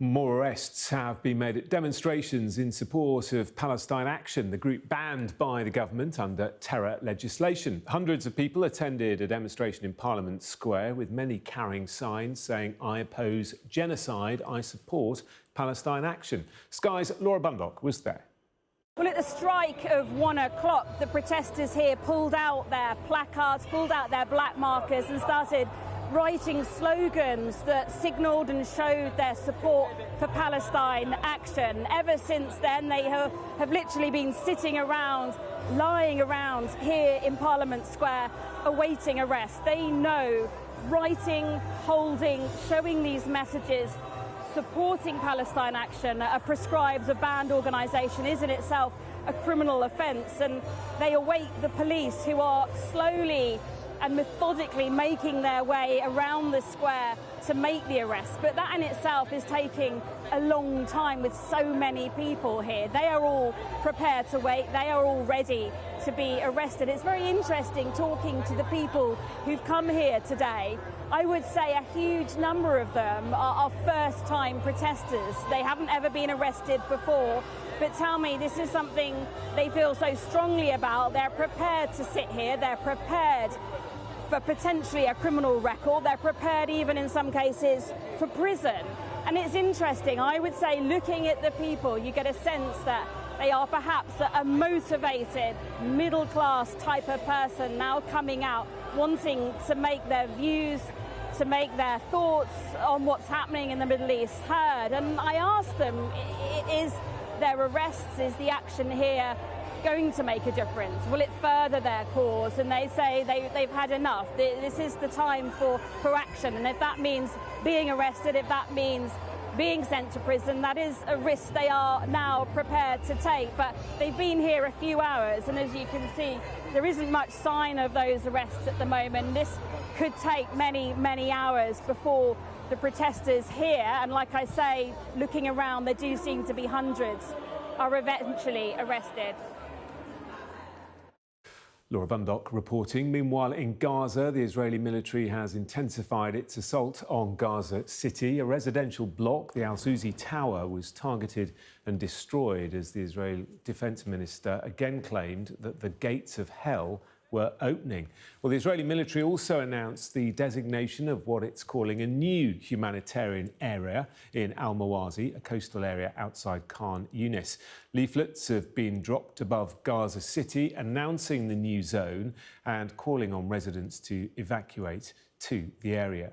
More arrests have been made at demonstrations in support of Palestine Action, the group banned by the government under terror legislation. Hundreds of people attended a demonstration in Parliament Square, with many carrying signs saying, "I oppose genocide, I support Palestine Action." Sky's Laura Bundock was there. Well, at the strike of 1 o'clock, the protesters here pulled out their placards, pulled out their black markers and started writing slogans that signalled and showed their support for Palestine Action. Ever since then, they have literally been sitting around, lying around here in Parliament Square, awaiting arrest. They know writing, holding, showing these messages, supporting Palestine Action, a prescribed, a banned organisation, is in itself a criminal offence, and they await the police, who are slowly and methodically making their way around the square to make the arrest. But that in itself is taking a long time with so many people here. They are all prepared to wait. They are all ready to be arrested. It's very interesting talking to the people who've come here today. I would say a huge number of them are first-time protesters. They haven't ever been arrested before, but tell me, this is something they feel so strongly about. They're prepared to sit here. They're prepared for potentially a criminal record. They're prepared even in some cases for prison. And it's interesting, I would say, looking at the people, you get a sense that they are perhaps a motivated, middle-class type of person now coming out, wanting to make their views, to make their thoughts on what's happening in the Middle East heard. And I asked them, is their arrests, is the action here going to make a difference? Will it further their cause? And they say they've had enough. This is the time for action. And if that means being arrested, if that means being sent to prison, that is a risk they are now prepared to take. But they've been here a few hours, and as you can see, there isn't much sign of those arrests at the moment. This could take many, many hours before the protesters here, and like I say, looking around, there do seem to be hundreds, are eventually arrested. Laura Bundock reporting. Meanwhile, in Gaza, the Israeli military has intensified its assault on Gaza City. A residential block, the Al-Zuzi Tower, was targeted and destroyed as the Israeli Defence Minister again claimed that the gates of hell were opening. Well, the Israeli military also announced the designation of what it's calling a new humanitarian area in Al-Mawazi, a coastal area outside Khan Yunis. Leaflets have been dropped above Gaza City announcing the new zone and calling on residents to evacuate to the area.